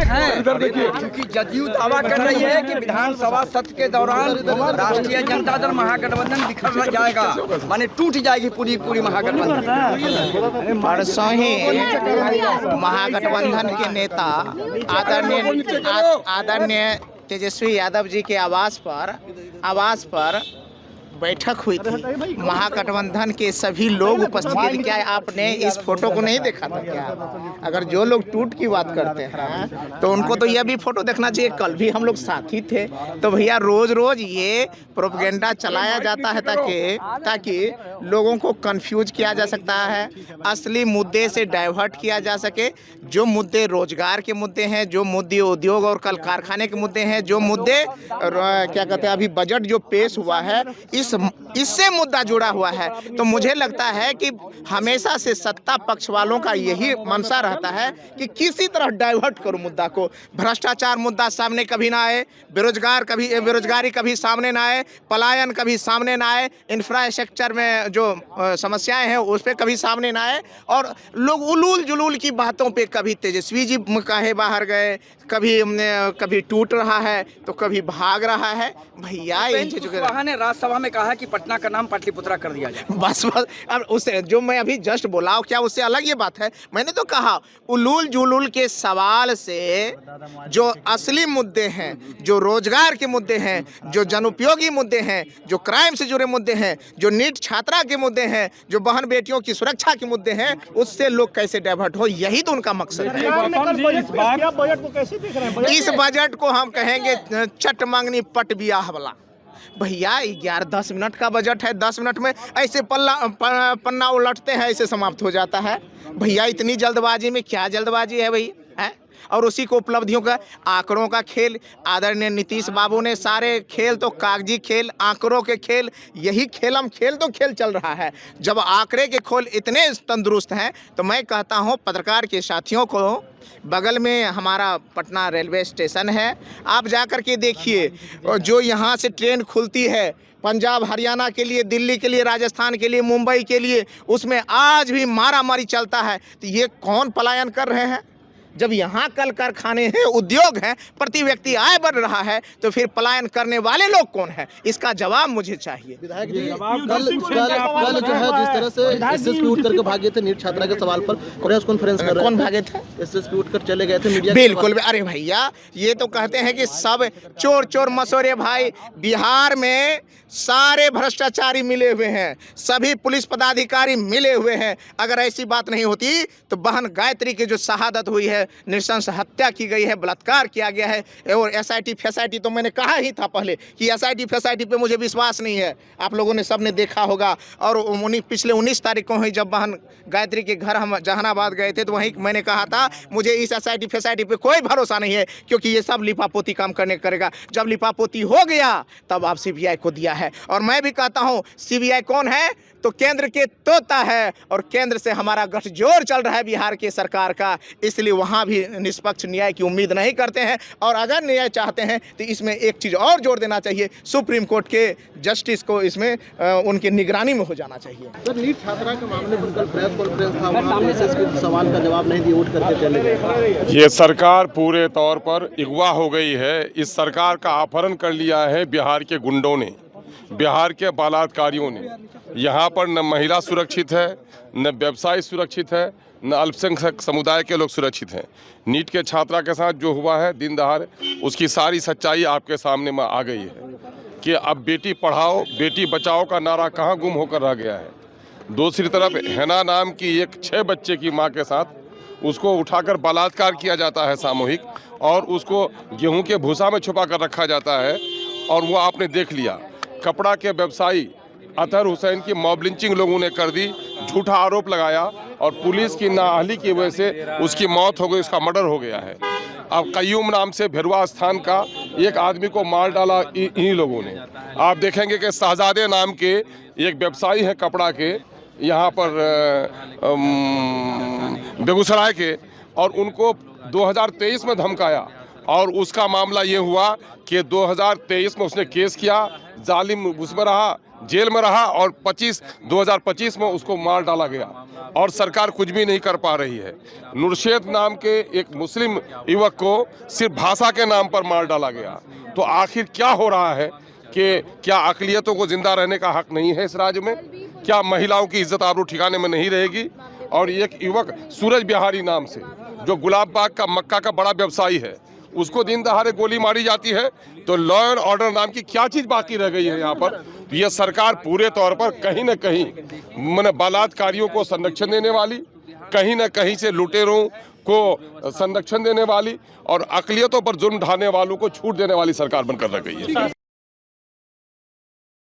क्योंकि जदयू दावा कर रही है कि विधानसभा सत्र के दौरान राष्ट्रीय जनता दल महागठबंधन बिखर जाएगा, माने टूट जाएगी पूरी पूरी महागठबंधन। परसों ही महागठबंधन के नेता आदरणीय तेजस्वी यादव जी के आवास पर बैठक हुई थी। महागठबंधन के सभी लोग उपस्थित थे। क्या आपने इस फोटो को नहीं देखा था क्या? अगर जो लोग टूट की बात करते हैं तो उनको तो यह भी फोटो देखना चाहिए। कल भी हम लोग साथी थे। तो भैया रोज रोज ये प्रोपेगेंडा चलाया जाता है ताकि लोगों को कंफ्यूज किया जा सकता है, असली मुद्दे से डाइवर्ट किया जा सके। जो मुद्दे रोजगार के मुद्दे हैं, जो मुद्दे उद्योग और कल कारखाने के मुद्दे हैं, जो मुद्दे क्या कहते हैं अभी बजट जो पेश हुआ है इससे मुद्दा जुड़ा हुआ है। तो मुझे लगता है कि हमेशा से सत्ता पक्ष वालों का यही मंशा रहता है कि किसी तरह डाइवर्ट करो मुद्दा को। भ्रष्टाचार मुद्दा सामने कभी ना आए, बेरोजगारी कभी सामने ना आए, पलायन कभी सामने ना आए, इंफ्रास्ट्रक्चर में जो समस्याएं हैं उस पर कभी सामने ना आए, और लोग उलूल जुलूल की बातों पे कभी तेजस्वी जी काहे बाहर गए, कभी टूट रहा है तो कभी भाग रहा है। भैया ने राज्यसभा में कहा है कि पटना का नाम पाटलिपुत्रा कर दिया जाए। बस अब उससे जो मैं अभी जस्ट बोला क्या उससे अलग ये बात है। मैंने तो कहा उलूल जुलूल के सवाल से जो असली मुद्दे हैं, जो रोजगार के मुद्दे हैं, जो जनउपयोगी मुद्दे हैं, जो क्राइम से जुड़े मुद्दे हैं, जो नीट छात्रा के मुद्दे हैं, जो बहन बेटियों की सुरक्षा के मुद्दे हैं, उससे लोग कैसे डाइवर्ट हो, यही तो उनका मकसद है। इस बजट को हम कहेंगे चट मांगनी पट बियाह वाला। भैया 11-10 मिनट का बजट है, 10 मिनट में ऐसे पन्ना उलटते हैं, ऐसे समाप्त हो जाता है। भैया इतनी जल्दबाजी में क्या जल्दबाजी है भाई है? और उसी को उपलब्धियों का आंकड़ों का खेल, आदरणीय नीतीश बाबू ने सारे खेल तो कागजी खेल, आंकड़ों के खेल, यही खेल चल रहा है। जब आंकड़े के खोल इतने तंदुरुस्त हैं तो मैं कहता हूं पत्रकार के साथियों को, बगल में हमारा पटना रेलवे स्टेशन है, आप जाकर के देखिए जो यहाँ से ट्रेन खुलती है पंजाब हरियाणा के लिए, दिल्ली के लिए, राजस्थान के लिए, मुंबई के लिए, उसमें आज भी मारा मारी चलता है। तो ये कौन पलायन कर रहे हैं? जब यहाँ कल कारखाने हैं, उद्योग हैं, प्रति व्यक्ति आय बढ़ रहा है, तो फिर पलायन करने वाले लोग कौन हैं? इसका जवाब मुझे चाहिए। विधायक जी कल जो है जिस तरह से एसएसपी उठ करके भागे थे नीट छात्रा के सवाल पर प्रेस कॉन्फ्रेंस कर रहे थे, कौन भागे थे? एसएसपी उठ कर चले गए थे मीडिया। बिल्कुल। अरे भैया ये तो कहते हैं कि सब चोर मसोरे। भाई बिहार में सारे भ्रष्टाचारी मिले हुए हैं, सभी पुलिस पदाधिकारी मिले हुए हैं। अगर ऐसी बात नहीं होती तो बहन गायत्री की जो शहादत हुई है, नृशंस हत्या की गई है, बलात्कार किया गया है, और एसआईटी फैसाइटी तो मैंने कहा ही था पहले कि एसआईटी फैसाइटी पे मुझे विश्वास नहीं है। आप लोगों ने सबने देखा होगा। और पिछले 19 तारीख को ही जब बहन गायत्री के घर हम जहानाबाद गए थे तो वहीं मैंने कहा था मुझे इस एसआईटी फैसाइटी पे कोई भरोसा नहीं है, क्योंकि ये सब लिपापोती काम करेगा। जब लिपापोती हो गया तब आप सीबीआई को दिया है। और मैं भी कहता हूं सीबीआई कौन है? तो केंद्र के तोता है, और केंद्र से हमारा गठजोड़ चल रहा है बिहार के सरकार का, इसलिए वहां भी निष्पक्ष न्याय की उम्मीद नहीं करते हैं। और अगर न्याय चाहते हैं तो इसमें एक चीज़ और जोड़ देना चाहिए, सुप्रीम कोर्ट के जस्टिस को इसमें उनकी निगरानी में हो जाना चाहिए। सर नीट छात्रा के मामले पर कल प्रेस कॉन्फ्रेंस था, वहाँ पे एसएसपी सवाल का जवाब नहीं दिए, उठ करके चले गए। ये सरकार पूरे तौर पर अगवा हो गई है। इस सरकार का अपहरण कर लिया है बिहार के गुंडों ने, बिहार के बलात्कारियों ने। यहाँ पर न महिला सुरक्षित है, न व्यवसायी सुरक्षित है, न अल्पसंख्यक समुदाय के लोग सुरक्षित हैं। नीट के छात्रा के साथ जो हुआ है दिन दहाड़े, उसकी सारी सच्चाई आपके सामने में आ गई है कि अब बेटी पढ़ाओ बेटी बचाओ का नारा कहाँ गुम होकर रह गया है। दूसरी तरफ हैना नाम की एक 6 बच्चे की माँ के साथ उसको उठाकर बलात्कार किया जाता है सामूहिक, और उसको गेहूँ के भूसा में छुपा कर रखा जाता है। और वो आपने देख लिया, कपड़ा के व्यवसायी अतहर हुसैन की मॉब लिंचिंग लोगों ने कर दी, झूठा आरोप लगाया, और पुलिस की नाअहली की वजह से उसकी मौत हो गई, उसका मर्डर हो गया है। अब कयूम नाम से भिरवा स्थान का एक आदमी को मार डाला इन्हीं लोगों ने। आप देखेंगे कि शहजादे नाम के एक व्यवसायी हैं कपड़ा के, यहाँ पर बेगूसराय के, और उनको 2023 में धमकाया, और उसका मामला ये हुआ कि 2023 में उसने केस किया, जालिम उसमें रहा, जेल में रहा और 2025 में उसको मार डाला गया और सरकार कुछ भी नहीं कर पा रही है। नुरशेद नाम के एक मुस्लिम युवक को सिर्फ भाषा के नाम पर मार डाला गया। तो आखिर क्या हो रहा है कि क्या अक़लियतों को जिंदा रहने का हक नहीं है इस राज्य में? क्या महिलाओं की इज्जत आबरू ठिकाने में नहीं रहेगी? और एक युवक सूरज बिहारी नाम से, जो गुलाब बाग का मक्का का बड़ा व्यवसायी है, उसको दिन दहाड़े गोली मारी जाती है। तो लॉ एंड ऑर्डर नाम की क्या चीज़ बाकी रह गई है यहाँ पर? तो ये सरकार पूरे तौर पर कहीं न कहीं मैंने बलात्कारियों को संरक्षण देने वाली, कहीं न कहीं से लुटेरों को संरक्षण देने वाली और अक़लियतों पर जुर्म ढाने वालों को छूट देने वाली सरकार बनकर रह गई है।